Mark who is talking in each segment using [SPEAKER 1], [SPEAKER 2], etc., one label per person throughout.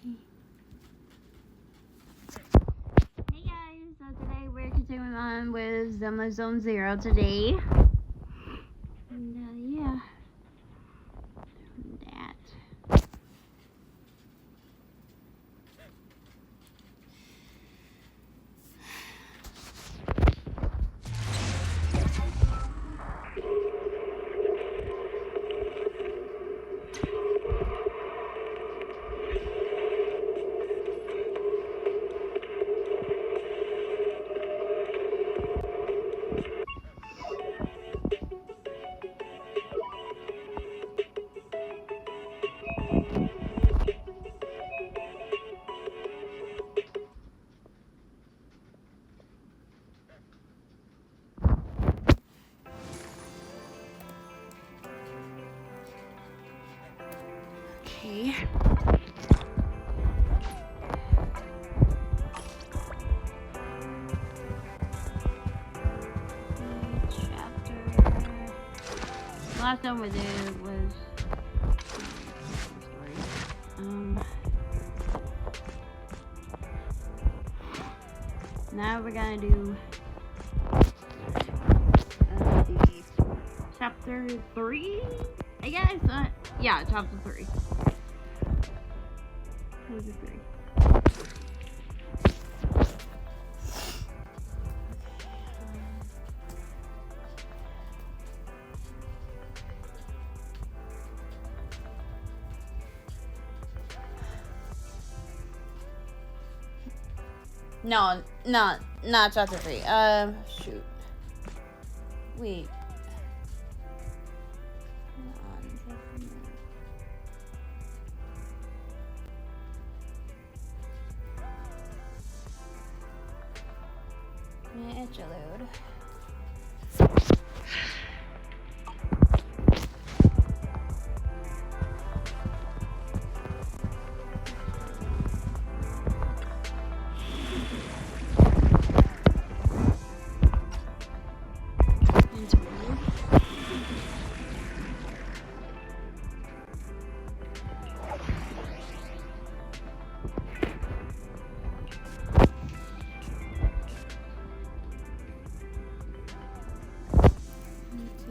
[SPEAKER 1] Hey guys, so today we're continuing on with zenless Zone 0 today. And yeah, that. Okay. Last time we did was now we're gonna do the chapter 3, I guess. Yeah, chapter 3. Chapter 3. No, not chapter 3. Shoot. Wait. Interlude.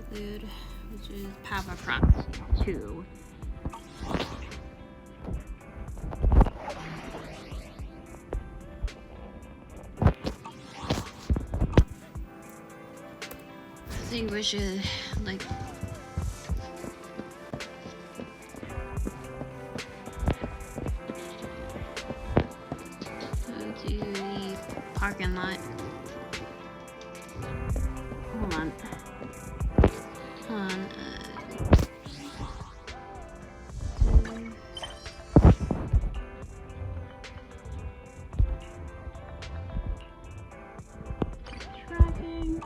[SPEAKER 1] Interlude, which is Papa Cross 2. I think we should like go to the parking lot. Hold on. Tracking.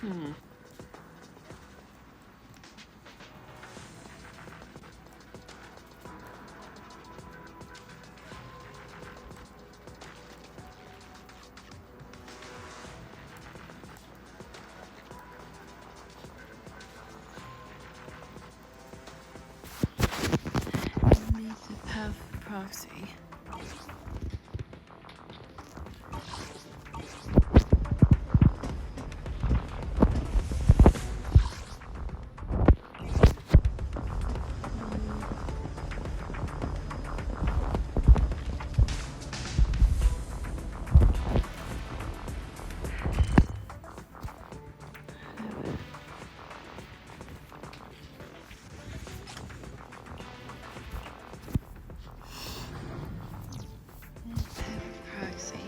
[SPEAKER 2] Hmm. Make the path proxy. Proxy.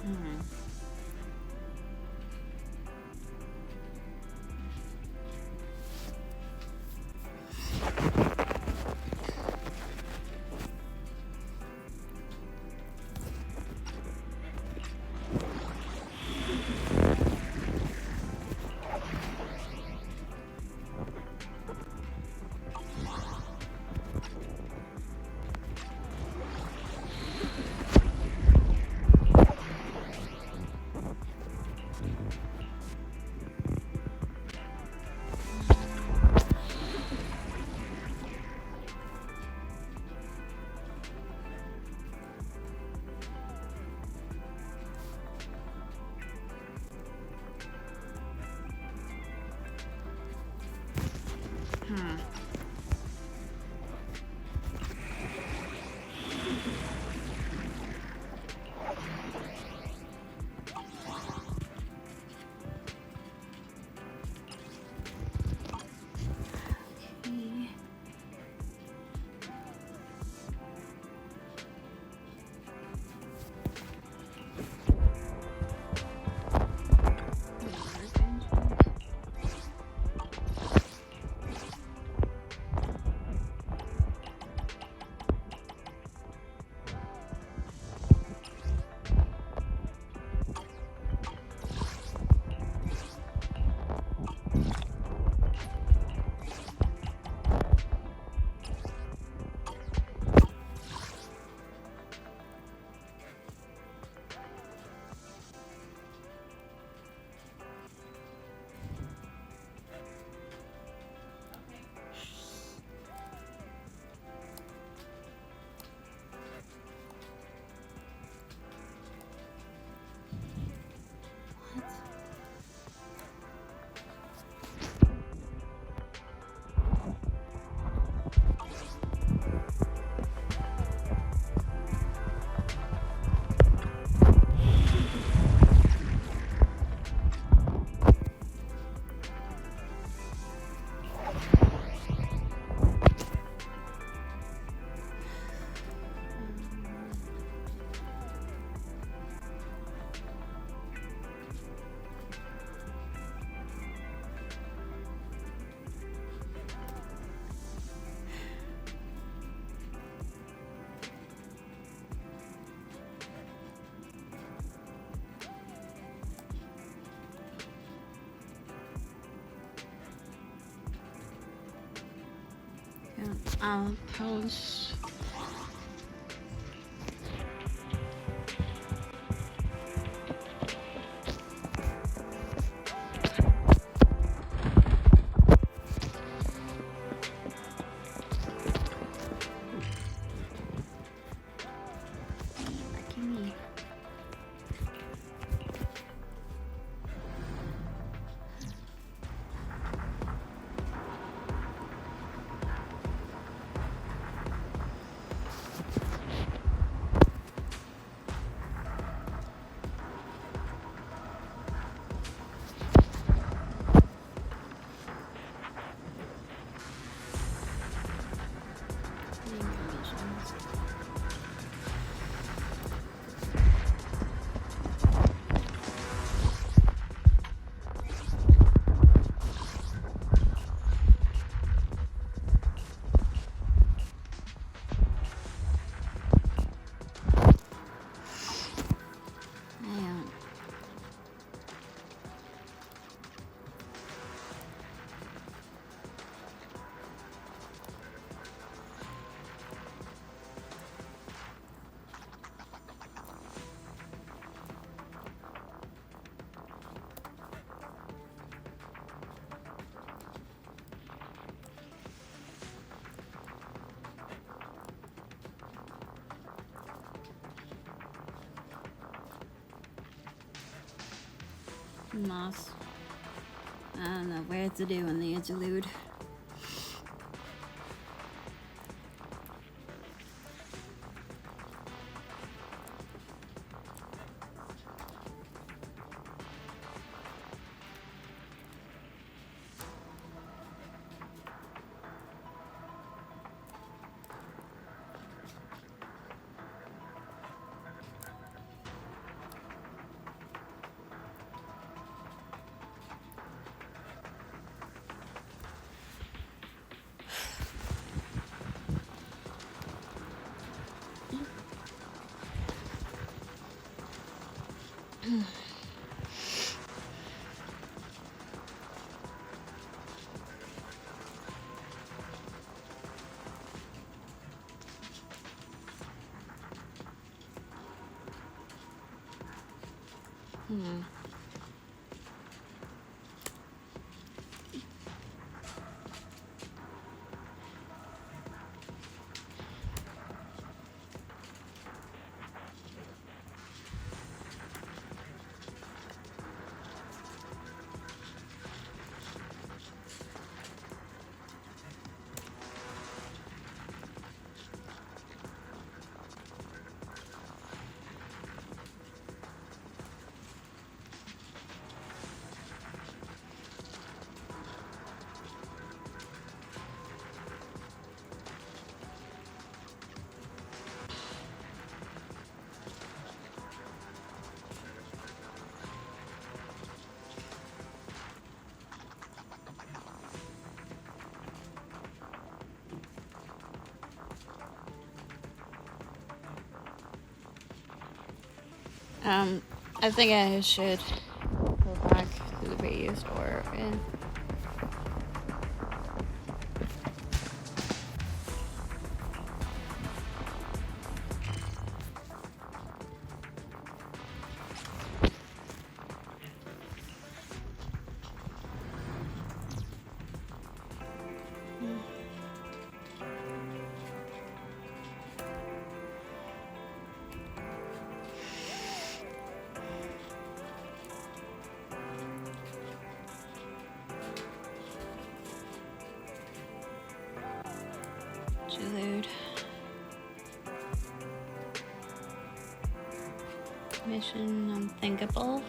[SPEAKER 2] Hmm. Hmm. Okay. I'll post. Lucky me. Moss. I don't know what to do on the interlude. I think I should go back to the radio store and interlude. Mission unthinkable.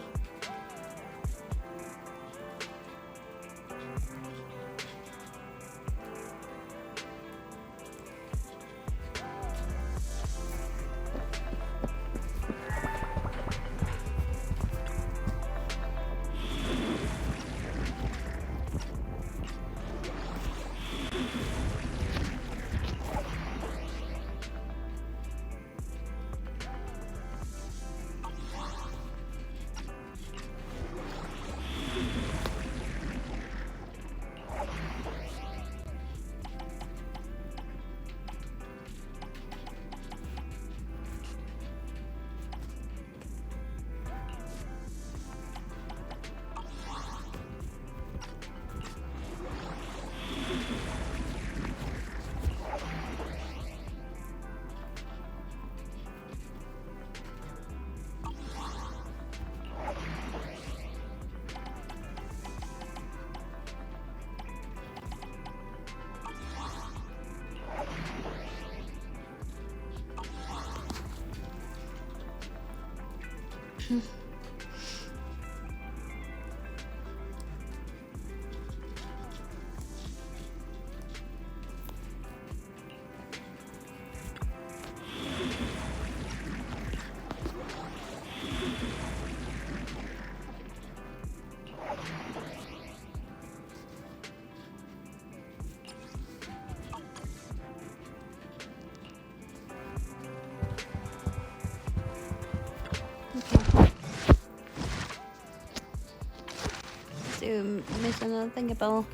[SPEAKER 2] To mission unthinkable.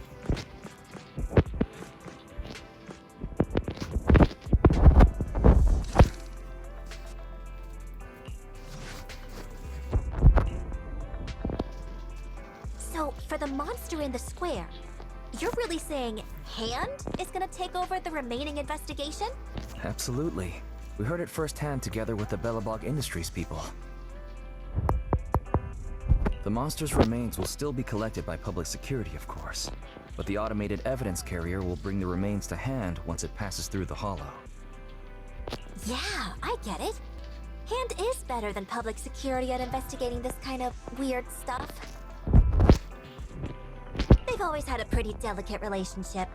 [SPEAKER 3] So, for the monster in the square, you're really saying Hand is gonna take over the remaining investigation?
[SPEAKER 4] Absolutely. We heard it firsthand together with the Bellabog Industries people. The monster's remains will still be collected by public security, of course, but the automated evidence carrier will bring the remains to hand once it passes through the hollow.
[SPEAKER 3] Yeah, I get it. Hand is better than public security at investigating this kind of weird stuff. They've always had a pretty delicate relationship.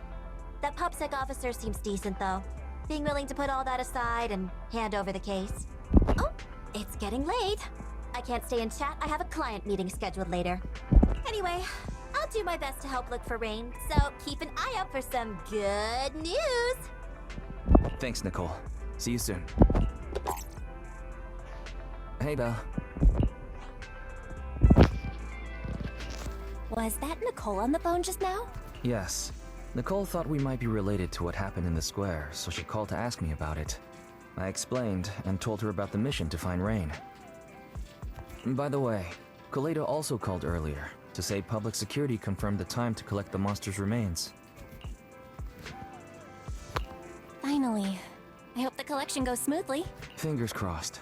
[SPEAKER 3] That PubSec officer seems decent, though. Being willing to put all that aside and hand over the case. Oh, it's getting late. I can't stay and chat. I have a client meeting scheduled later. Anyway, I'll do my best to help look for Rain, so keep an eye out for some good news.
[SPEAKER 4] Thanks, Nicole. See you soon. Hey, Belle.
[SPEAKER 3] Was that Nicole on the phone just now?
[SPEAKER 4] Yes. Nicole thought we might be related to what happened in the square, so she called to ask me about it. I explained and told her about the mission to find Rain. By the way, Kaleda also called earlier to say public security confirmed the time to collect the monster's remains.
[SPEAKER 3] Finally. I hope the collection goes smoothly.
[SPEAKER 4] Fingers crossed.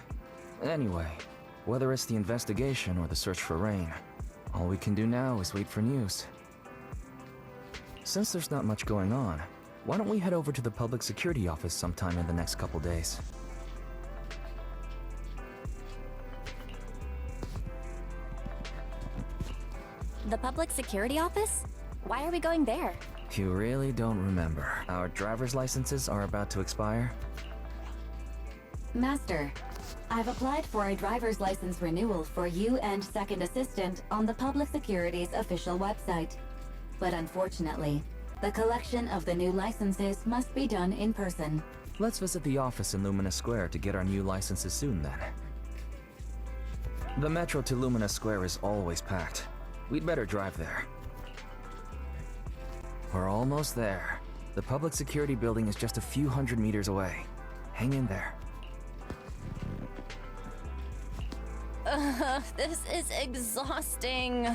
[SPEAKER 4] Anyway, whether it's the investigation or the search for Rain, all we can do now is wait for news. Since there's not much going on, why don't we head over to the public security office sometime in the next couple days?
[SPEAKER 3] The public security office? Why are we going there?
[SPEAKER 4] You really don't remember. Our driver's licenses are about to expire?
[SPEAKER 5] Master, I've applied for a driver's license renewal for you and second assistant on the Public Security's official website. But unfortunately, the collection of the new licenses must be done in person.
[SPEAKER 4] Let's visit the office in Lumina Square to get our new licenses soon then. The metro to Lumina Square is always packed. We'd better drive there. We're almost there. The public security building is just a few hundred meters away. Hang in there.
[SPEAKER 2] This is exhausting.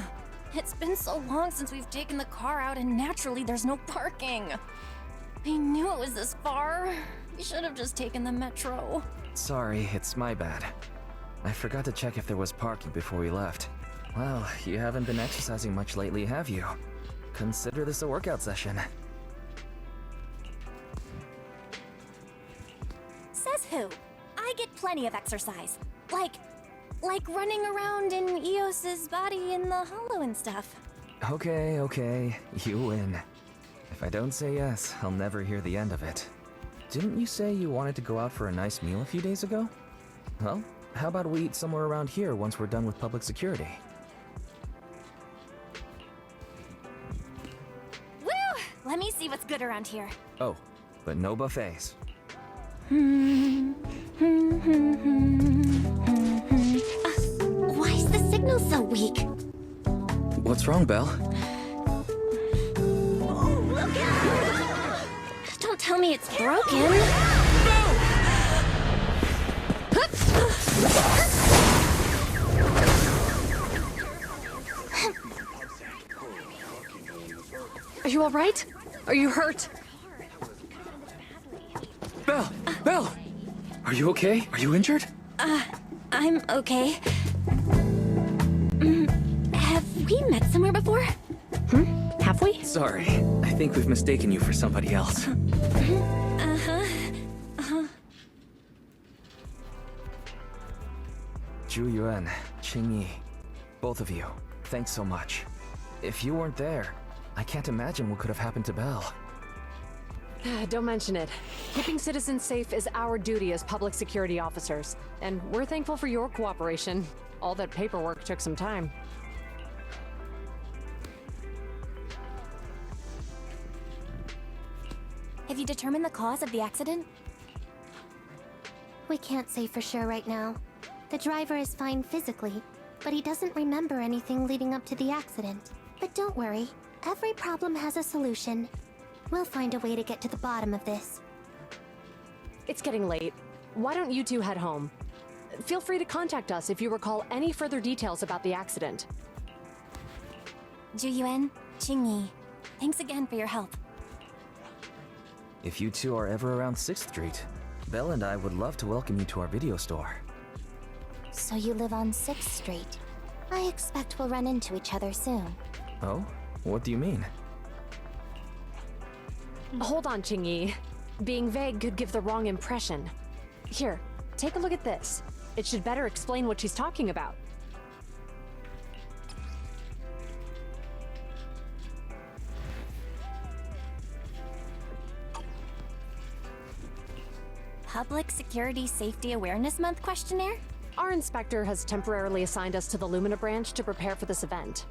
[SPEAKER 2] It's been so long since we've taken the car out, and naturally there's no parking. I knew it was this far. We should have just taken the metro.
[SPEAKER 4] Sorry, it's my bad. I forgot to check if there was parking before we left. Well, you haven't been exercising much lately, have you? Consider this a workout session.
[SPEAKER 3] Says who? I get plenty of exercise. Like running around in Eos's body in the hollow and stuff.
[SPEAKER 4] Okay, you win. If I don't say yes, I'll never hear the end of it. Didn't you say you wanted to go out for a nice meal a few days ago? Well, how about we eat somewhere around here once we're done with public security?
[SPEAKER 3] Woo! Let me see what's good around here.
[SPEAKER 4] Oh, but no buffets.
[SPEAKER 3] Why is the signal so weak?
[SPEAKER 4] What's wrong, Belle?
[SPEAKER 3] Oh, look out!
[SPEAKER 2] Don't tell me it's broken.
[SPEAKER 6] Are you all right? Are you hurt?
[SPEAKER 4] Belle! Are you okay? Are you injured?
[SPEAKER 3] I'm okay. Have we met somewhere before?
[SPEAKER 6] Have we?
[SPEAKER 4] Sorry, I think we've mistaken you for somebody else. Zhu Yuan, Qing Yi, both of you, thanks so much. If you weren't there, I can't imagine what could have happened to Belle.
[SPEAKER 6] Don't mention it. Keeping citizens safe is our duty as public security officers, and we're thankful for your cooperation. All that paperwork took some time.
[SPEAKER 3] Have you determined the cause of the accident?
[SPEAKER 7] We can't say for sure right now. The driver is fine physically, but he doesn't remember anything leading up to the accident. But don't worry, every problem has a solution. We'll find a way to get to the bottom of this.
[SPEAKER 6] It's getting late. Why don't you two head home? Feel free to contact us if you recall any further details about the accident.
[SPEAKER 3] Zhu Yuan, Qing Yi, thanks again for your help.
[SPEAKER 4] If you two are ever around 6th Street, Belle and I would love to welcome you to our video store.
[SPEAKER 7] So you live on 6th Street. I expect we'll run into each other soon.
[SPEAKER 4] Oh? What do you mean?
[SPEAKER 6] Hold on, Qingyi. Being vague could give the wrong impression. Here, take a look at this. It should better explain what she's talking about.
[SPEAKER 2] Public Security Safety Awareness Month questionnaire?
[SPEAKER 6] Our inspector has temporarily assigned us to the Lumina branch to prepare for this event.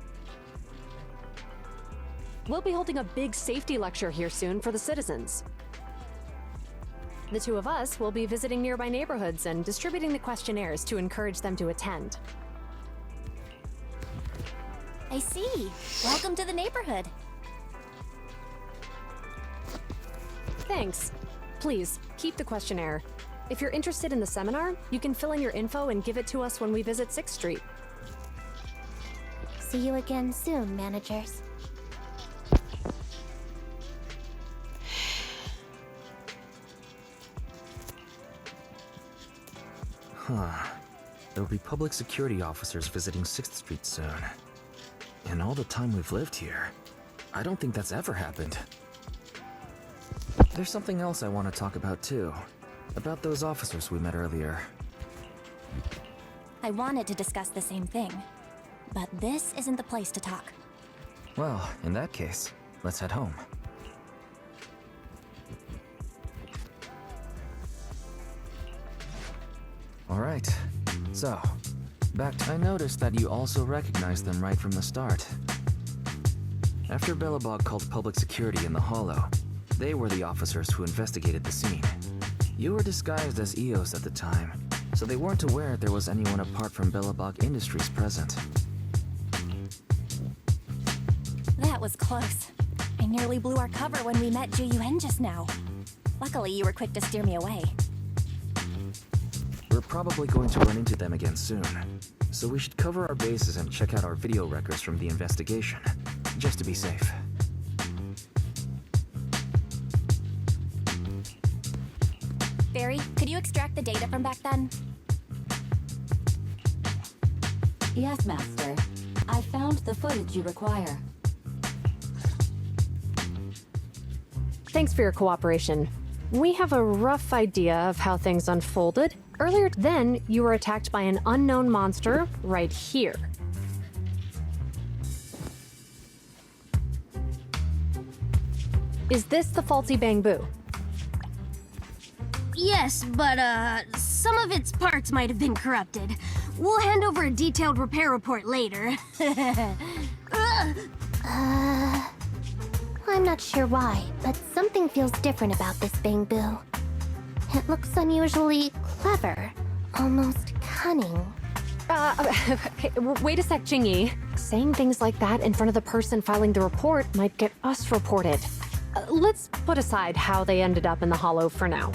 [SPEAKER 6] We'll be holding a big safety lecture here soon for the citizens. The two of us will be visiting nearby neighborhoods and distributing the questionnaires to encourage them to attend.
[SPEAKER 2] I see. Welcome to the neighborhood.
[SPEAKER 6] Thanks. Please, keep the questionnaire. If you're interested in the seminar, you can fill in your info and give it to us when we visit 6th Street.
[SPEAKER 7] See you again soon, managers.
[SPEAKER 4] There'll be public security officers visiting 6th Street soon. In all the time we've lived here, I don't think that's ever happened. There's something else I want to talk about too. About those officers we met earlier.
[SPEAKER 2] I wanted to discuss the same thing, but this isn't the place to talk.
[SPEAKER 4] Well, in that case, let's head home. Alright, so, I noticed that you also recognized them right from the start. After Belobog called public security in the Hollow, they were the officers who investigated the scene. You were disguised as EOS at the time, so they weren't aware there was anyone apart from Belobog Industries present.
[SPEAKER 2] That was close. I nearly blew our cover when we met Ju Yuen just now. Luckily, you were quick to steer me away.
[SPEAKER 4] We're probably going to run into them again soon, so we should cover our bases and check out our video records from the investigation, just to be safe.
[SPEAKER 2] Barry, could you extract the data from back then?
[SPEAKER 5] Yes, Master. I found the footage you require.
[SPEAKER 6] Thanks for your cooperation. We have a rough idea of how things unfolded. Earlier then, you were attacked by an unknown monster right here. Is this the faulty bamboo?
[SPEAKER 8] Yes, but, some of its parts might have been corrupted. We'll hand over a detailed repair report later.
[SPEAKER 7] I'm not sure why, but something feels different about this bamboo. It looks unusually clever, almost cunning.
[SPEAKER 6] Wait a sec, Qingyi. Saying things like that in front of the person filing the report might get us reported. Let's put aside how they ended up in the Hollow for now.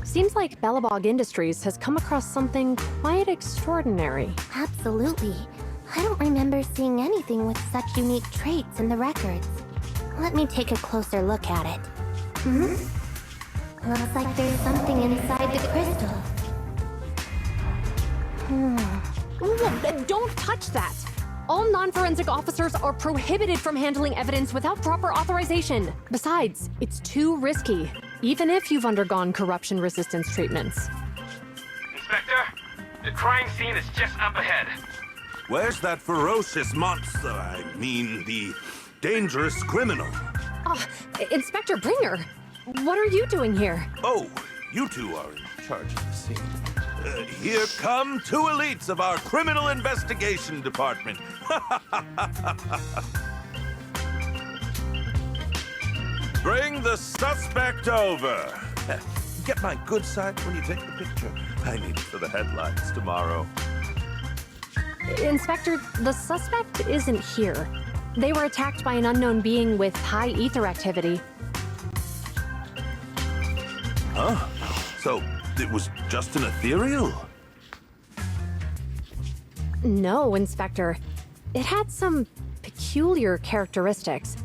[SPEAKER 6] Seems like Belobog Industries has come across something quite extraordinary.
[SPEAKER 7] Absolutely. I don't remember seeing anything with such unique traits in the records. Let me take a closer look at it. Looks like there's something inside the crystal.
[SPEAKER 6] Don't touch that! All non-forensic officers are prohibited from handling evidence without proper authorization. Besides, it's too risky, even if you've undergone corruption resistance treatments.
[SPEAKER 9] Inspector, the crime scene is just up ahead.
[SPEAKER 10] Where's that ferocious monster? I mean, the dangerous criminal.
[SPEAKER 6] Inspector Bringer, what are you doing here?
[SPEAKER 10] Oh, you two are in charge of the scene. Here come two elites of our criminal investigation department. Bring the suspect over. Get my good side when you take the picture. I need it for the headlines tomorrow.
[SPEAKER 6] Inspector, the suspect isn't here. They were attacked by an unknown being with high ether activity.
[SPEAKER 10] Huh? So, it was just an ethereal?
[SPEAKER 6] No, Inspector. It had some peculiar characteristics.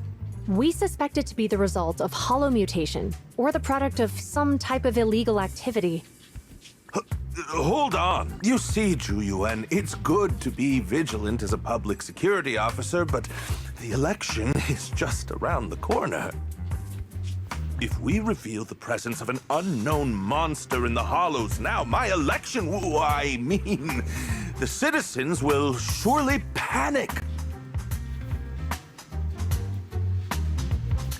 [SPEAKER 6] We suspect it to be the result of hollow mutation, or the product of some type of illegal activity.
[SPEAKER 10] hold on. You see, Ju-Yuan, it's good to be vigilant as a public security officer, but the election is just around the corner. If we reveal the presence of an unknown monster in the Hollows now, my election, the citizens will surely panic.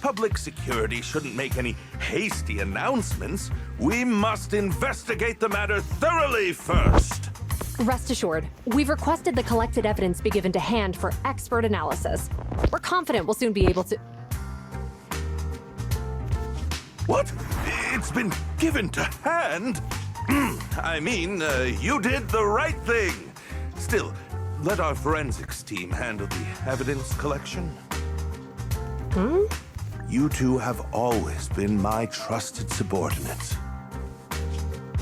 [SPEAKER 10] Public security shouldn't make any hasty announcements. We must investigate the matter thoroughly first.
[SPEAKER 6] Rest assured, we've requested the collected evidence be given to hand for expert analysis. We're confident we'll soon be able to...
[SPEAKER 10] What? It's been given to hand? You did the right thing. Still, let our forensics team handle the evidence collection. You two have always been my trusted subordinates.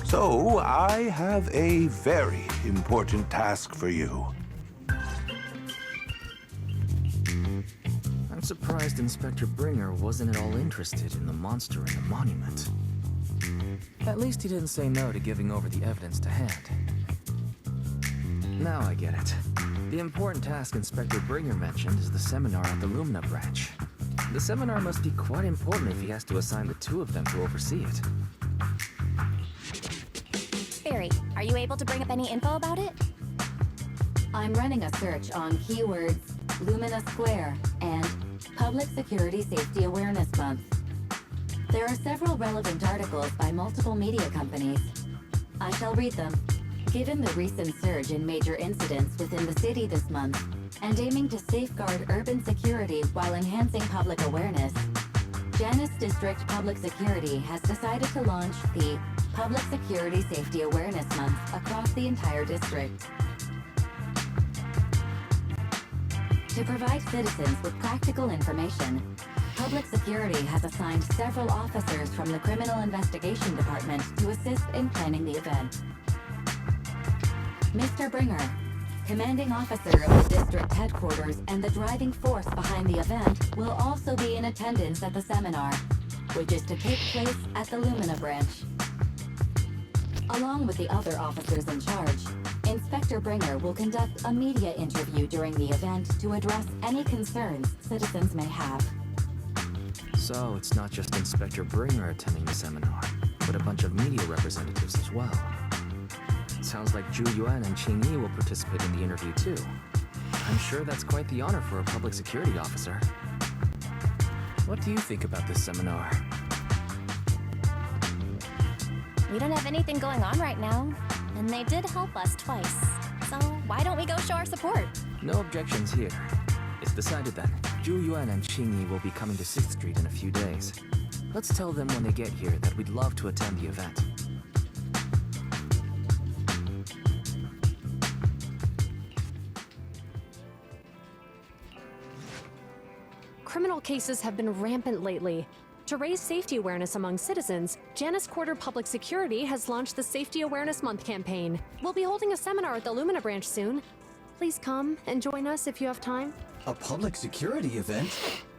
[SPEAKER 10] So, I have a very important task for you.
[SPEAKER 4] I'm surprised Inspector Bringer wasn't at all interested in the monster in the monument. At least he didn't say no to giving over the evidence to hand. Now I get it. The important task Inspector Bringer mentioned is the seminar at the Lumina branch. The seminar must be quite important if he has to assign the two of them to oversee it.
[SPEAKER 2] Barry, are you able to bring up any info about it?
[SPEAKER 5] I'm running a search on keywords Lumina Square and Public Security Safety Awareness Month. There are several relevant articles by multiple media companies. I shall read them. Given the recent surge in major incidents within the city this month, and aiming to safeguard urban security while enhancing public awareness, Janus District Public Security has decided to launch the Public Security Safety Awareness Month across the entire district. To provide citizens with practical information, Public Security has assigned several officers from the Criminal Investigation Department to assist in planning the event. Mr. Bringer, commanding officer of the district headquarters and the driving force behind the event, will also be in attendance at the seminar, which is to take place at the Lumina branch. Along with the other officers in charge, Inspector Bringer will conduct a media interview during the event to address any concerns citizens may have.
[SPEAKER 4] So it's not just Inspector Bringer attending the seminar, but a bunch of media representatives as well. Sounds like Ju-Yuan and Qing-Yi will participate in the interview too. I'm sure that's quite the honor for a public security officer. What do you think about this seminar?
[SPEAKER 2] We don't have anything going on right now, and they did help us twice. So why don't we go show our support?
[SPEAKER 4] No objections here. It's decided then. Ju-Yuan and Qing-Yi will be coming to 6th Street in a few days. Let's tell them when they get here that we'd love to attend the event.
[SPEAKER 6] Criminal cases have been rampant lately. To raise safety awareness among citizens, Janus Quarter Public Security has launched the Safety Awareness Month campaign. We'll be holding a seminar at the Lumina branch soon. Please come and join us if you have time.
[SPEAKER 11] A public security event?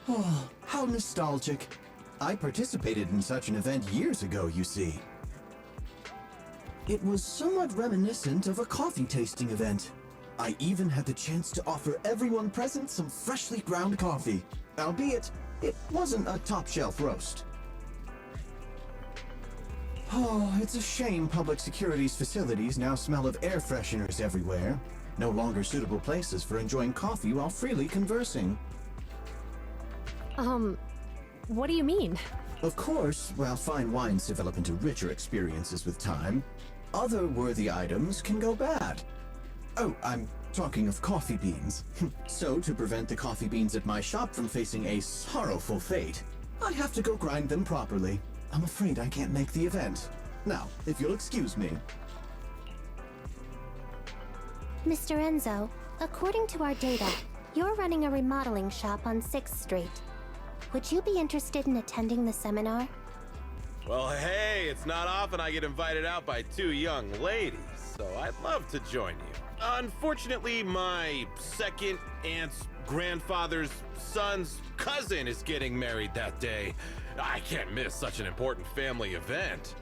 [SPEAKER 11] Oh, how nostalgic. I participated in such an event years ago, you see. It was somewhat reminiscent of a coffee tasting event. I even had the chance to offer everyone present some freshly ground coffee. Albeit, it wasn't a top-shelf roast. Oh, it's a shame public security's facilities now smell of air fresheners everywhere. No longer suitable places for enjoying coffee while freely conversing.
[SPEAKER 6] What do you mean?
[SPEAKER 11] Of course, while fine wines develop into richer experiences with time, other worthy items can go bad. Oh, I'm talking of coffee beans. So, to prevent the coffee beans at my shop from facing a sorrowful fate, I have to go grind them properly. I'm afraid I can't make the event. Now, if you'll excuse me.
[SPEAKER 7] Mr. Enzo, according to our data, you're running a remodeling shop on 6th Street. Would you be interested in attending the seminar?
[SPEAKER 12] Well, hey, it's not often I get invited out by two young ladies, so I'd love to join you. Unfortunately, my second aunt's grandfather's son's cousin is getting married that day. I can't miss such an important family event.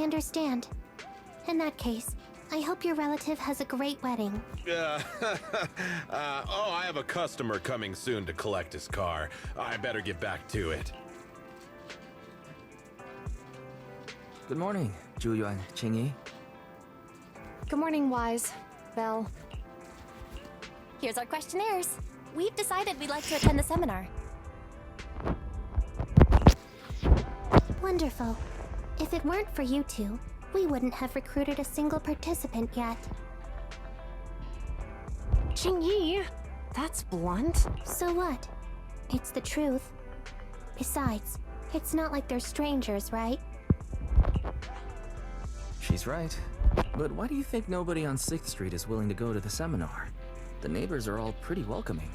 [SPEAKER 7] understand. In that case, I hope your relative has a great wedding.
[SPEAKER 12] I have a customer coming soon to collect his car. I better get back to it.
[SPEAKER 4] Good morning, Zhuyuan, Qingyi.
[SPEAKER 6] Good morning, Wise. Belle.
[SPEAKER 2] Here's our questionnaires. We've decided we'd like to attend the seminar.
[SPEAKER 7] Wonderful. If it weren't for you two, we wouldn't have recruited a single participant yet.
[SPEAKER 6] Qingyi, that's blunt.
[SPEAKER 7] So what? It's the truth. Besides, it's not like they're strangers, right?
[SPEAKER 4] She's right. But why do you think nobody on 6th Street is willing to go to the seminar? The neighbors are all pretty welcoming.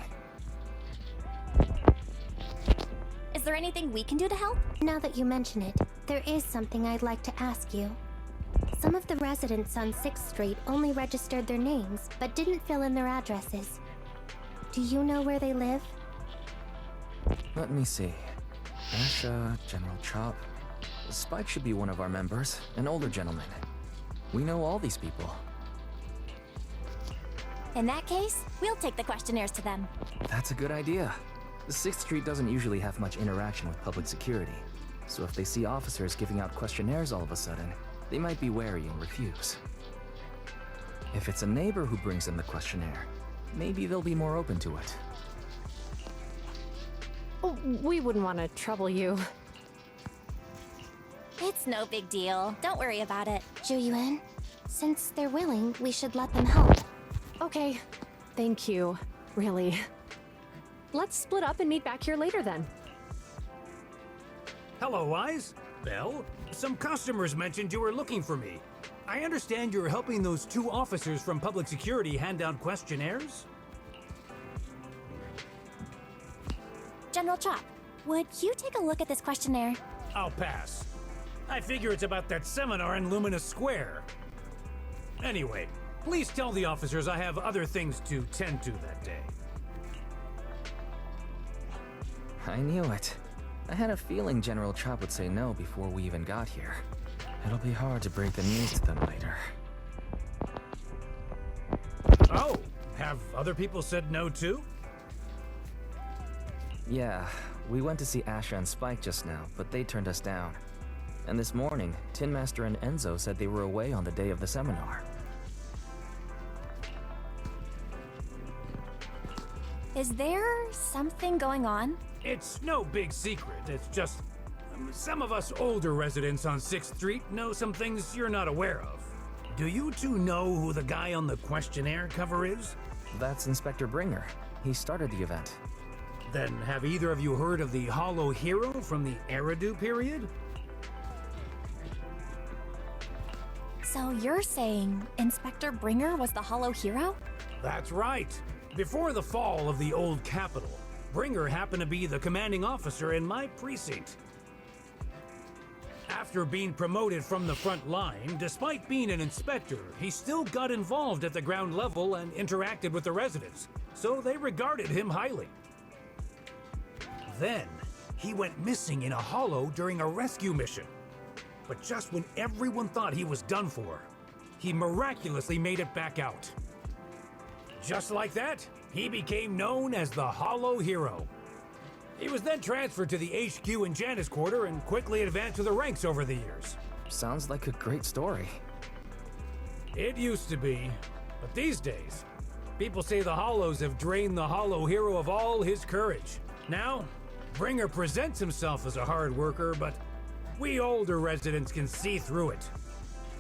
[SPEAKER 2] Is there anything we can do to help?
[SPEAKER 7] Now that you mention it, there is something I'd like to ask you. Some of the residents on 6th Street only registered their names, but didn't fill in their addresses. Do you know where they live?
[SPEAKER 4] Let me see. Asha, General Chop. Spike should be one of our members, an older gentleman. We know all these people.
[SPEAKER 2] In that case, we'll take the questionnaires to them.
[SPEAKER 4] That's a good idea. The 6th Street doesn't usually have much interaction with public security, so if they see officers giving out questionnaires all of a sudden, they might be wary and refuse. If it's a neighbor who brings in the questionnaire, maybe they'll be more open to it.
[SPEAKER 6] Oh, we wouldn't want to trouble you.
[SPEAKER 2] It's no big deal. Don't worry about it.
[SPEAKER 7] Zhuyuan, since they're willing, we should let them help.
[SPEAKER 6] Okay, thank you. Really. Let's split up and meet back here later then.
[SPEAKER 9] Hello, Wise. Belle, some customers mentioned you were looking for me. I understand you're helping those 2 officers from public security hand out questionnaires?
[SPEAKER 2] General Chop, would you take a look at this questionnaire?
[SPEAKER 9] I'll pass. I figure it's about that seminar in Luminous Square. Anyway, please tell the officers I have other things to tend to that day.
[SPEAKER 4] I knew it. I had a feeling General Chop would say no before we even got here. It'll be hard to break the news to them later.
[SPEAKER 9] Oh, have other people said no too?
[SPEAKER 4] Yeah, we went to see Asha and Spike just now, but they turned us down. And this morning, Tin Master and Enzo said they were away on the day of the seminar.
[SPEAKER 2] Is there something going on?
[SPEAKER 9] It's no big secret. It's just some of us older residents on 6th Street know some things you're not aware of. Do you two know who the guy on the questionnaire cover is?
[SPEAKER 4] That's Inspector Bringer. He started the event.
[SPEAKER 9] Then have either of you heard of the Hollow Hero from the Eridu period?
[SPEAKER 2] So you're saying Inspector Bringer was the Hollow Hero?
[SPEAKER 9] That's right. Before the fall of the old capital, Bringer happened to be the commanding officer in my precinct. After being promoted from the front line, despite being an inspector, he still got involved at the ground level and interacted with the residents, so they regarded him highly. Then, he went missing in a hollow during a rescue mission. But just when everyone thought he was done for, he miraculously made it back out. Just like that, he became known as the Hollow Hero. He was then transferred to the HQ in Janus Quarter and quickly advanced to the ranks over the years.
[SPEAKER 4] Sounds like a great story.
[SPEAKER 9] It used to be, but these days, people say the Hollows have drained the Hollow Hero of all his courage. Now, Bringer presents himself as a hard worker, but we older residents can see through it.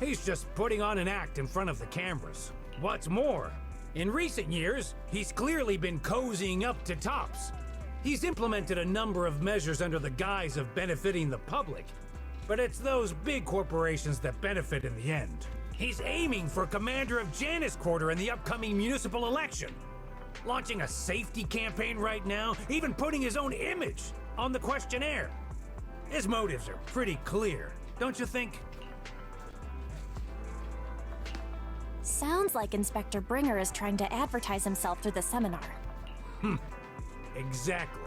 [SPEAKER 9] He's just putting on an act in front of the cameras. What's more, in recent years, he's clearly been cozying up to tops. He's implemented a number of measures under the guise of benefiting the public, but it's those big corporations that benefit in the end. He's aiming for commander of Janus Quarter in the upcoming municipal election, launching a safety campaign right now, even putting his own image on the questionnaire. His motives are pretty clear, don't you think?
[SPEAKER 2] Sounds like Inspector Bringer is trying to advertise himself through the seminar.
[SPEAKER 9] Exactly.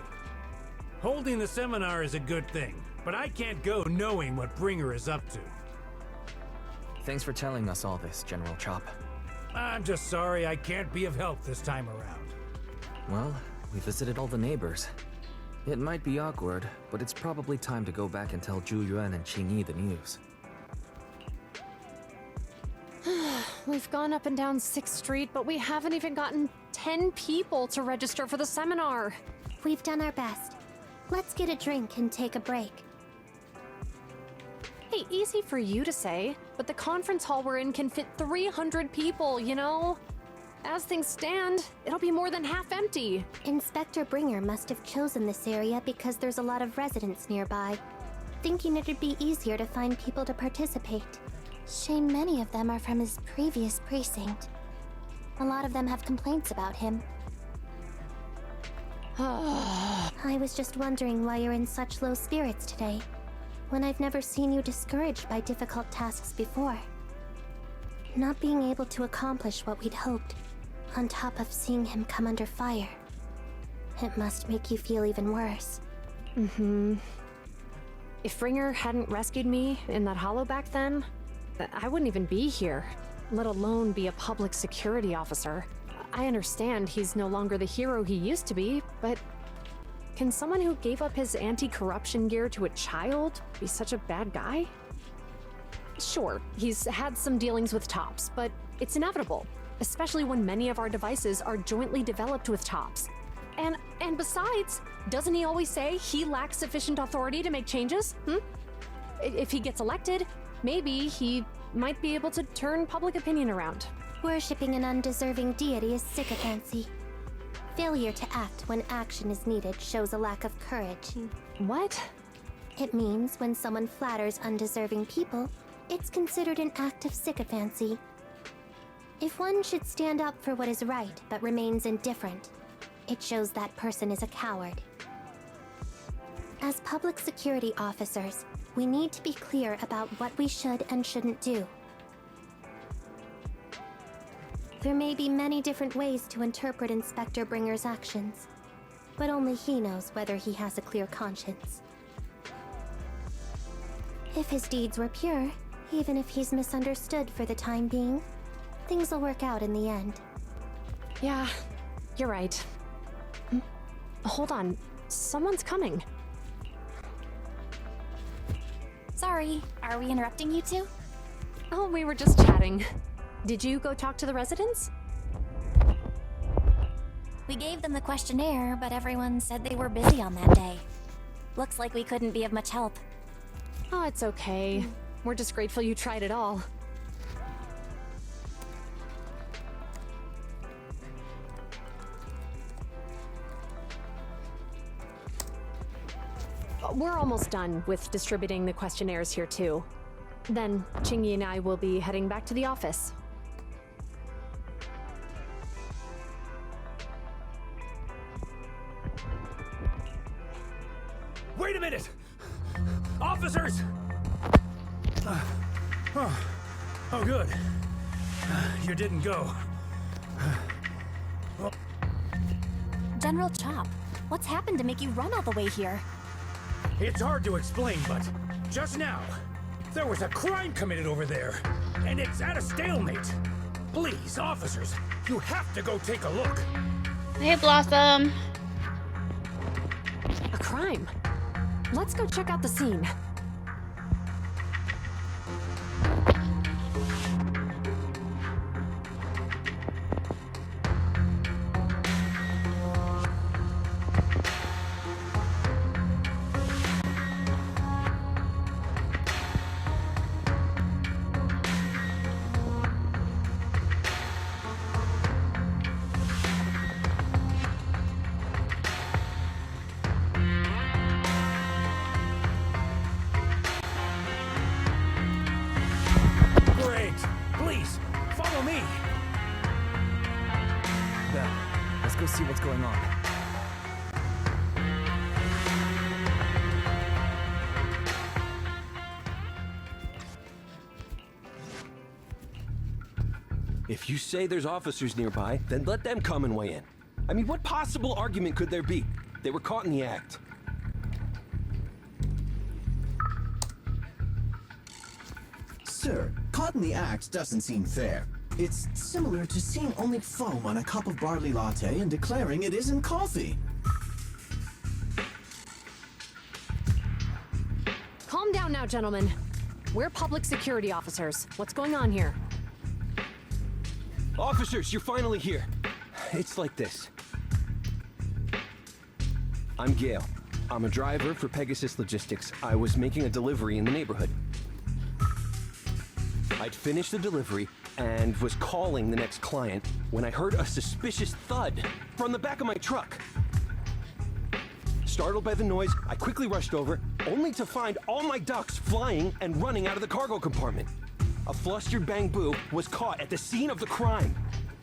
[SPEAKER 9] Holding the seminar is a good thing, but I can't go knowing what Bringer is up to.
[SPEAKER 4] Thanks for telling us all this, General Chop.
[SPEAKER 9] I'm just sorry I can't be of help this time around.
[SPEAKER 4] Well, we visited all the neighbors. It might be awkward, but it's probably time to go back and tell Zhu Yuan and Qingyi the news.
[SPEAKER 6] We've gone up and down 6th Street, but we haven't even gotten 10 people to register for the seminar.
[SPEAKER 7] We've done our best. Let's get a drink and take a break.
[SPEAKER 6] Hey, easy for you to say, but the conference hall we're in can fit 300 people, you know? As things stand, it'll be more than half empty.
[SPEAKER 7] Inspector Bringer must have chosen this area because there's a lot of residents nearby, thinking it'd be easier to find people to participate. Shame many of them are from his previous precinct. A lot of them have complaints about him. I was just wondering why you're in such low spirits today, when I've never seen you discouraged by difficult tasks before. Not being able to accomplish what we'd hoped, on top of seeing him come under fire. It must make you feel even worse.
[SPEAKER 6] If Ringer hadn't rescued me in that hollow back then, I wouldn't even be here, let alone be a public security officer. I understand he's no longer the hero he used to be, but can someone who gave up his anti-corruption gear to a child be such a bad guy? Sure, he's had some dealings with Tops, but it's inevitable, especially when many of our devices are jointly developed with Tops. And besides, doesn't he always say he lacks sufficient authority to make changes? If he gets elected, maybe he might be able to turn public opinion around.
[SPEAKER 7] Worshipping an undeserving deity is sycophancy. Failure to act when action is needed shows a lack of courage.
[SPEAKER 6] What?
[SPEAKER 7] It means when someone flatters undeserving people, it's considered an act of sycophancy. If one should stand up for what is right but remains indifferent, it shows that person is a coward. As public security officers, we need to be clear about what we should and shouldn't do. There may be many different ways to interpret Inspector Bringer's actions, but only he knows whether he has a clear conscience. If his deeds were pure, even if he's misunderstood for the time being, things will work out in the end.
[SPEAKER 6] Yeah, you're right. Hold on, someone's coming.
[SPEAKER 2] Sorry, are we interrupting you two?
[SPEAKER 6] Oh, we were just chatting. Did you go talk to the residents?
[SPEAKER 2] We gave them the questionnaire, but everyone said they were busy on that day. Looks like we couldn't be of much help.
[SPEAKER 6] Oh, it's okay. We're just grateful you tried it all. We're almost done with distributing the questionnaires here too. Then Qingyi and I will be heading back to the office.
[SPEAKER 9] Wait a minute! Officers! Oh, good. You didn't go.
[SPEAKER 2] General Chop, what's happened to make you run all the way here?
[SPEAKER 9] It's hard to explain, but just now, there was a crime committed over there, and it's at a stalemate. Please, officers, you have to go take a look.
[SPEAKER 1] Hey, Blossom.
[SPEAKER 6] A crime? Let's go check out the scene.
[SPEAKER 9] Great. Please, follow me.
[SPEAKER 4] Belle, let's go see what's going on.
[SPEAKER 13] If you say there's officers nearby, then let them come and weigh in. I mean, what possible argument could there be? They were caught in the act.
[SPEAKER 11] Sir, Caught in the act doesn't seem fair. It's similar to seeing only foam on a cup of barley latte and declaring it isn't coffee.
[SPEAKER 6] Calm down now, gentlemen. We're public security officers. What's going on here?
[SPEAKER 13] Officers, you're finally here. It's like this. I'm Gale. I'm a driver for Pegasus Logistics. I was making a delivery in the neighborhood. I'd finished the delivery and was calling the next client when I heard a suspicious thud from the back of my truck. Startled by the noise, I quickly rushed over, only to find all my ducks flying and running out of the cargo compartment. A flustered Bang Boo was caught at the scene of the crime.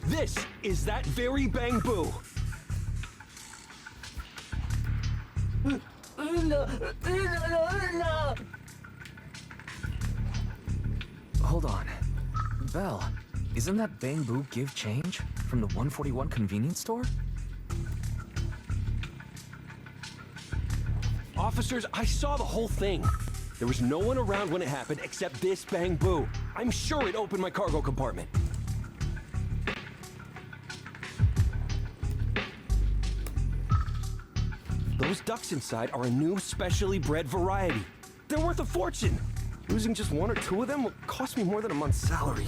[SPEAKER 13] This is that very Bang Boo.
[SPEAKER 4] Hold on. Belle, isn't that Bang Boo Give Change from the 141 convenience store?
[SPEAKER 13] Officers, I saw the whole thing. There was no one around when it happened except this Bang Boo. I'm sure it opened my cargo compartment. Those ducks inside are a new specially bred variety. They're worth a fortune. Losing just one or two of them will cost me more than a month's salary.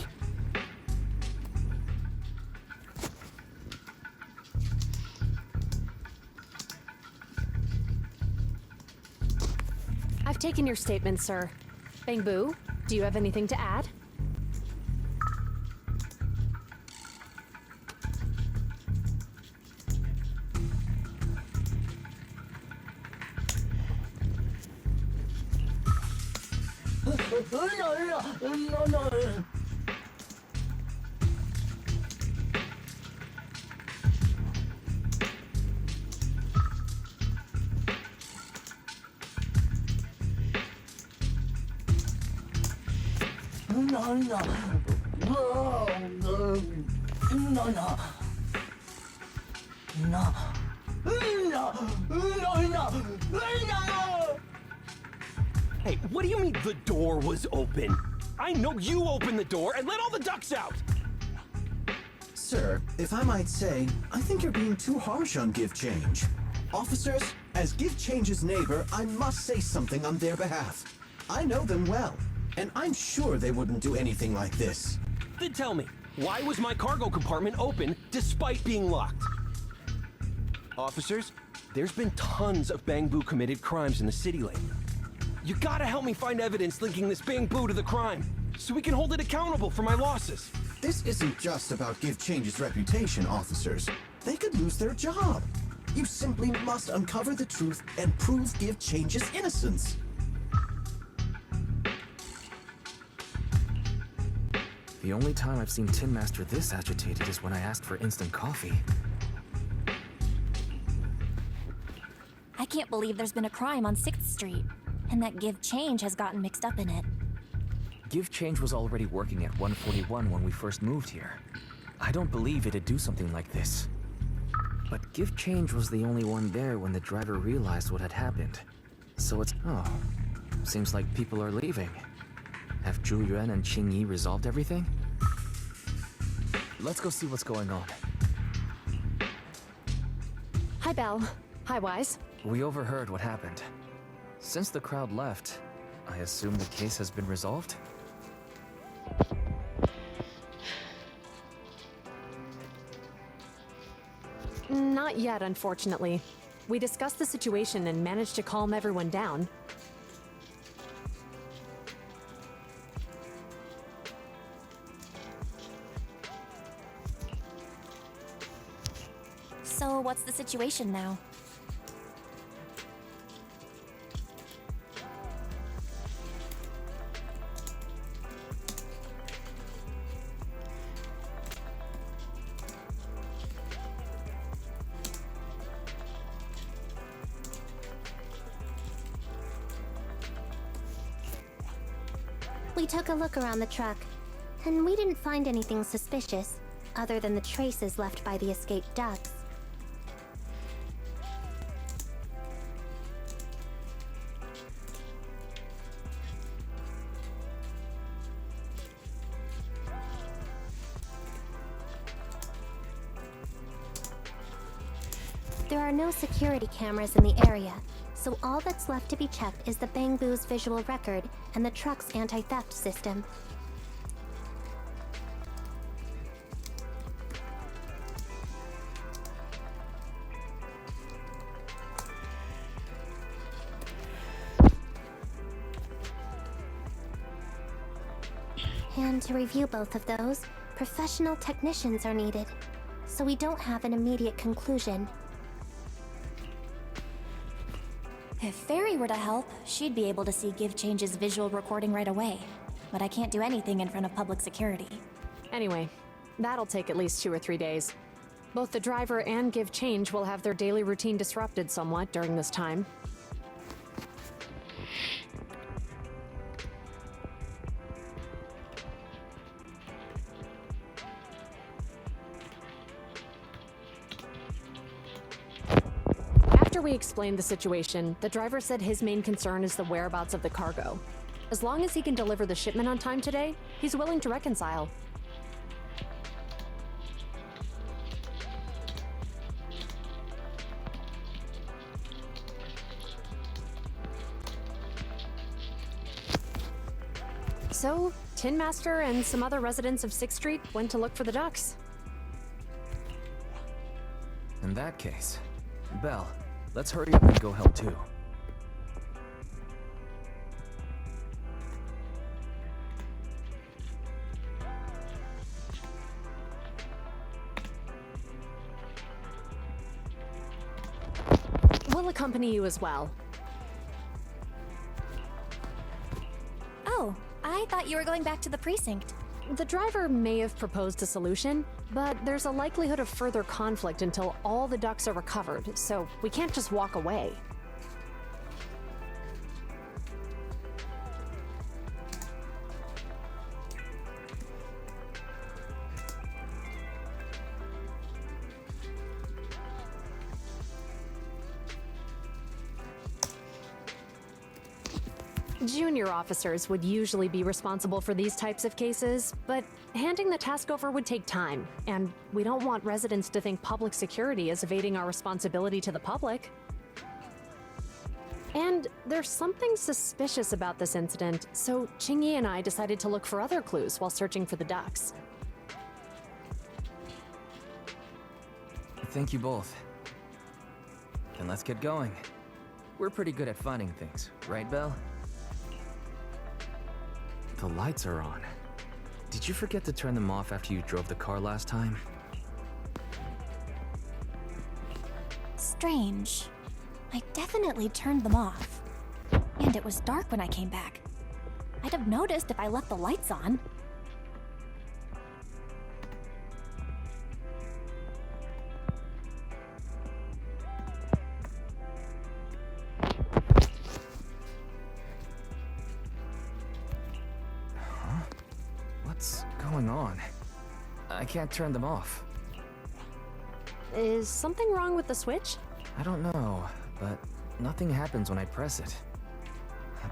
[SPEAKER 6] I've taken your statement, sir. Bang Boo, do you have anything to add?
[SPEAKER 13] Hey, what do you mean the door was open? I know you opened the door and let all the ducks out!
[SPEAKER 11] Sir, if I might say, I think you're being too harsh on Give Change. Officers, as Give Change's neighbor, I must say something on their behalf. I know them well, and I'm sure they wouldn't do anything like this.
[SPEAKER 13] Then tell me, why was my cargo compartment open despite being locked? Officers, there's been tons of Bang Boo committed crimes in the city lately. You gotta help me find evidence linking this Bang Boo to the crime, so we can hold it accountable for my losses.
[SPEAKER 11] This isn't just about Give Change's reputation, officers. They could lose their job. You simply must uncover the truth and prove Give Change's innocence.
[SPEAKER 4] The only time I've seen Tin Master this agitated is when I asked for instant coffee.
[SPEAKER 2] I can't believe there's been a crime on 6th Street, and that Give Change has gotten mixed up in it.
[SPEAKER 4] Give Change was already working at 141 when we first moved here. I don't believe it'd do something like this. But Give Change was the only one there when the driver realized what had happened. So it's... oh. Seems like people are leaving. Have Zhu Yuan and Qing Yi resolved everything? Let's go see what's going on.
[SPEAKER 6] Hi, Belle. Hi, Wise.
[SPEAKER 4] We overheard what happened. Since the crowd left, I assume the case has been resolved?
[SPEAKER 6] Not yet, unfortunately. We discussed the situation and managed to calm everyone down.
[SPEAKER 2] So what's the situation now?
[SPEAKER 7] We took a look around the truck, and we didn't find anything suspicious, other than the traces left by the escaped ducks. There are no security cameras in the area, so all that's left to be checked is the Bangbu's visual record and the truck's anti-theft system. And to review both of those, professional technicians are needed, so we don't have an immediate conclusion.
[SPEAKER 2] If Fairy were to help, she'd be able to see Give Change's visual recording right away. But I can't do anything in front of public security.
[SPEAKER 6] Anyway, that'll take at least 2 or 3 days. Both the driver and Give Change will have their daily routine disrupted somewhat during this time. After we explained the situation, the driver said his main concern is the whereabouts of the cargo. As long as he can deliver the shipment on time today, he's willing to reconcile. So, Tin Master and some other residents of 6th Street went to look for the ducks.
[SPEAKER 4] In that case, Belle, let's hurry up and go help too.
[SPEAKER 6] We'll accompany you as well.
[SPEAKER 2] Oh, I thought you were going back to the precinct.
[SPEAKER 6] The driver may have proposed a solution, but there's a likelihood of further conflict until all the ducks are recovered, so we can't just walk away. Junior officers would usually be responsible for these types of cases, but handing the task over would take time, and we don't want residents to think public security is evading our responsibility to the public. And there's something suspicious about this incident, so Qingyi and I decided to look for other clues while searching for the ducks.
[SPEAKER 4] Thank you both. Then let's get going. We're pretty good at finding things, right, Belle? The lights are on. Did you forget to turn them off after you drove the car last time?
[SPEAKER 2] Strange. I definitely turned them off. And it was dark when I came back. I'd have noticed if I left the lights on.
[SPEAKER 4] What's going on? I can't turn them off.
[SPEAKER 6] Is something wrong with the switch?
[SPEAKER 4] I don't know, but nothing happens when I press it.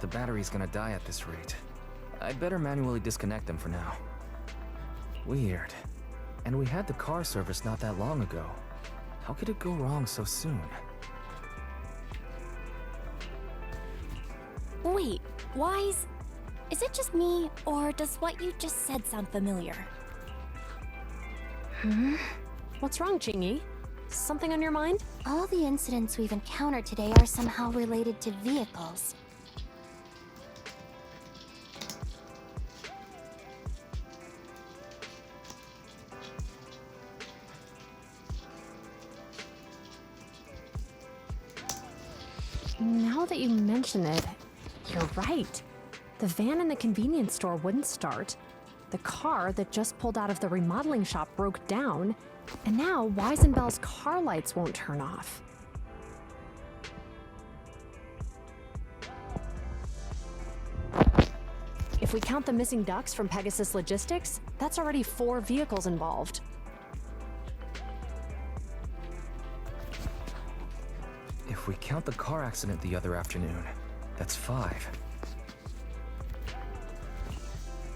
[SPEAKER 4] The battery's gonna die at this rate. I'd better manually disconnect them for now. Weird. And we had the car serviced not that long ago. How could it go wrong so soon?
[SPEAKER 2] Wait, Wise? Is it just me, or does what you just said sound familiar?
[SPEAKER 6] What's wrong, Qingyi? Something on your mind?
[SPEAKER 7] All the incidents we've encountered today are somehow related to vehicles.
[SPEAKER 6] Now that you mention it, you're right. The van in the convenience store wouldn't start. The car that just pulled out of the remodeling shop broke down. And now Wise and Belle's car lights won't turn off. If we count the missing ducks from Pegasus Logistics, that's already 4 vehicles involved.
[SPEAKER 4] If we count the car accident the other afternoon, that's 5.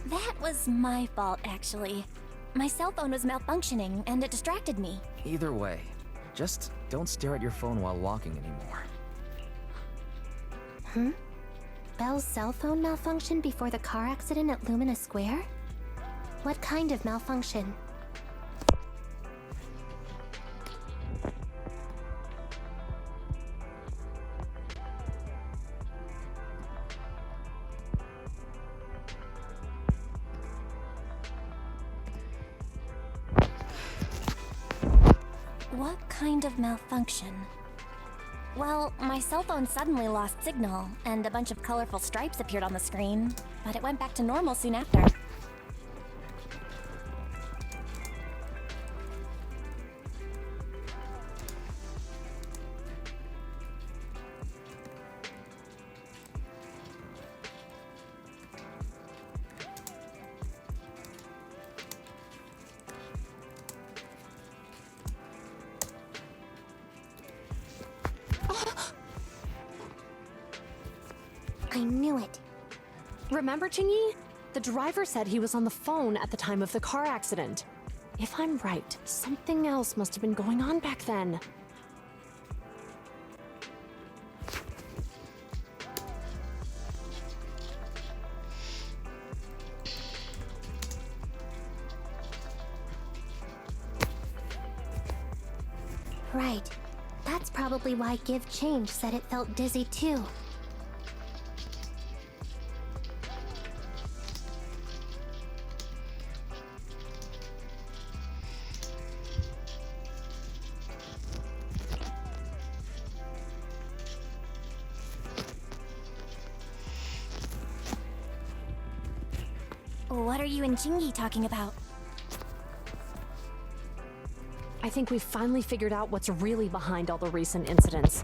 [SPEAKER 2] That was my fault, actually. My cell phone was malfunctioning, and it distracted me.
[SPEAKER 4] Either way, Just don't stare at your phone while walking anymore.
[SPEAKER 7] Belle's cell phone malfunctioned before the car accident at Lumina Square? What kind of malfunction?
[SPEAKER 2] What kind of malfunction? Well, my cell phone suddenly lost signal, and a bunch of colorful stripes appeared on the screen, but it went back to normal soon after.
[SPEAKER 7] I knew it.
[SPEAKER 6] Remember, Chingy? The driver said he was on the phone at the time of the car accident. If I'm right, something else must have been going on back then.
[SPEAKER 7] Right. That's probably why Give Change said it felt dizzy too.
[SPEAKER 2] What are you and Jingy talking about?
[SPEAKER 6] I think we've finally figured out what's really behind all the recent incidents.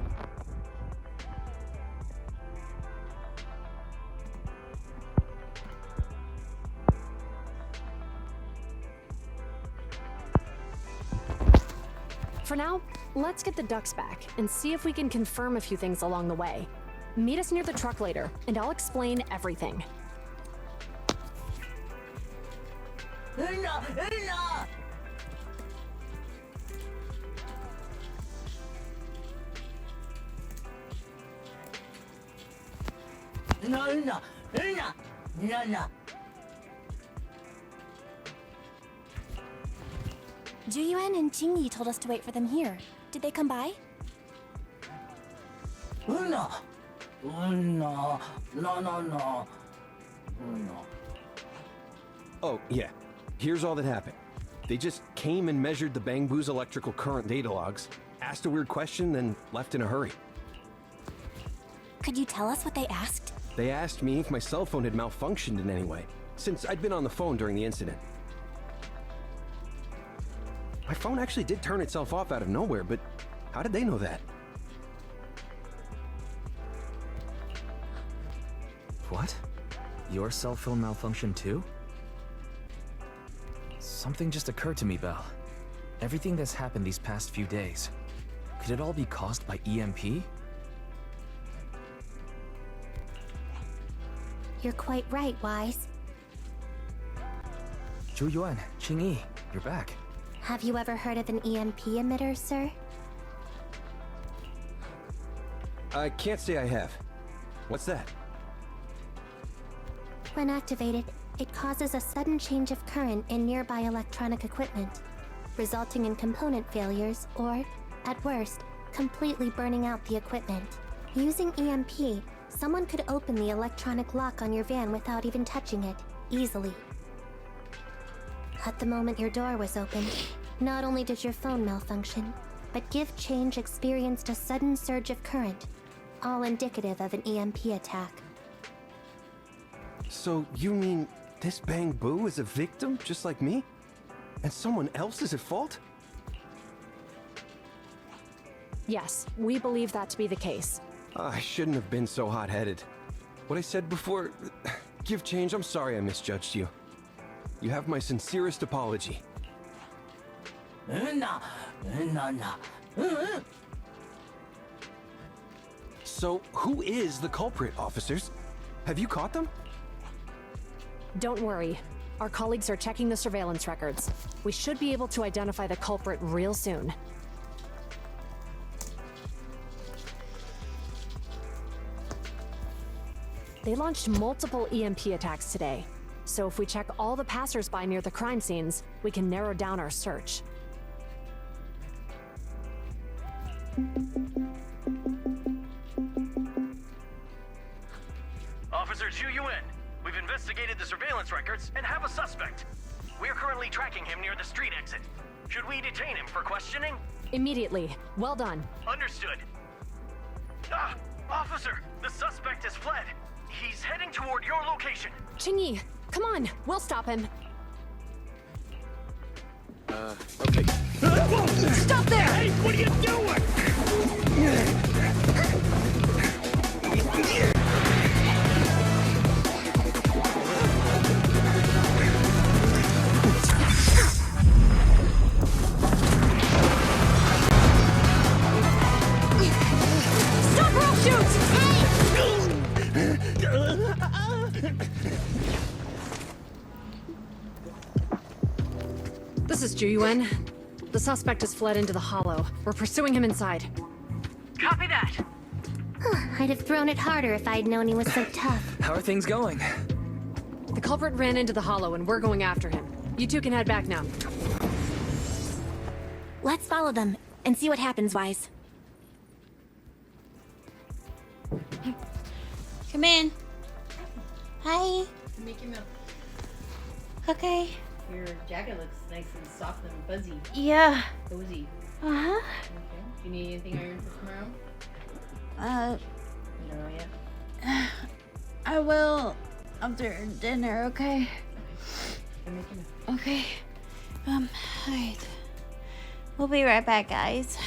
[SPEAKER 6] For now, let's get the ducks back and see if we can confirm a few things along the way. Meet us near the truck later, and I'll explain everything.
[SPEAKER 2] Juyuan and Jingy told us to wait for them here. Did they come by?
[SPEAKER 13] Oh, yeah. Here's all that happened. They just came and measured the Bangbu's electrical current data logs, asked a weird question, then left in a hurry.
[SPEAKER 2] Could you tell us what they asked?
[SPEAKER 13] They asked me if my cell phone had malfunctioned in any way, since I'd been on the phone during the incident. My phone actually did turn itself off out of nowhere, but how did they know that?
[SPEAKER 4] What? Your cell phone malfunctioned too? Something just occurred to me, Belle. Everything that's happened these past few days, could it all be caused by EMP?
[SPEAKER 7] You're quite right, Wise.
[SPEAKER 4] Juyuan, Qingyi, you're back.
[SPEAKER 7] Have you ever heard of an EMP emitter, sir?
[SPEAKER 13] I can't say I have. What's that?
[SPEAKER 7] When activated, it causes a sudden change of current in nearby electronic equipment, resulting in component failures or, at worst, completely burning out the equipment. Using EMP, someone could open the electronic lock on your van without even touching it, easily. At the moment your door was opened, not only did your phone malfunction, but Give Change experienced a sudden surge of current, all indicative of an EMP attack.
[SPEAKER 13] So you mean this Bangbu is a victim just like me? And someone else is at fault?
[SPEAKER 6] Yes, we believe that to be the case.
[SPEAKER 13] I shouldn't have been so hot-headed. What I said before... Give Change, I'm sorry I misjudged you. You have my sincerest apology. So, who is the culprit, officers? Have you caught them?
[SPEAKER 6] Don't worry. Our colleagues are checking the surveillance records. We should be able to identify the culprit real soon. They launched multiple EMP attacks today. So if we check all the passersby near the crime scenes, we can narrow down our search.
[SPEAKER 14] Officer Zhu Yuan, we've investigated the surveillance records and have a suspect. We're currently tracking him near the street exit. Should we detain him for questioning?
[SPEAKER 6] Immediately. Well done.
[SPEAKER 14] Understood. Ah! Officer! The suspect has fled. He's heading toward your location.
[SPEAKER 6] Qingyi, come on. We'll stop him.
[SPEAKER 12] Okay.
[SPEAKER 6] Stop there!
[SPEAKER 14] Hey, what are you doing?
[SPEAKER 6] Stop roll shoots! This is Zhu Yuan. The suspect has fled into the hollow. We're pursuing him inside.
[SPEAKER 14] Copy that.
[SPEAKER 7] I'd have thrown it harder if I'd known he was so tough.
[SPEAKER 4] How are things going?
[SPEAKER 6] The culprit ran into the hollow and we're going after him. You two can head back now.
[SPEAKER 3] Let's follow them and see what happens, Wise.
[SPEAKER 1] Come in. Hi.
[SPEAKER 15] Make him up.
[SPEAKER 1] Okay.
[SPEAKER 15] Your jacket looks nice and soft and fuzzy.
[SPEAKER 1] Yeah.
[SPEAKER 15] Cozy.
[SPEAKER 1] Uh-huh.
[SPEAKER 15] Okay. Do you need anything ironed for tomorrow? You don't know yet?
[SPEAKER 1] I will after dinner, okay?
[SPEAKER 15] I'm making up.
[SPEAKER 1] Okay. Alright. We'll be right back, guys.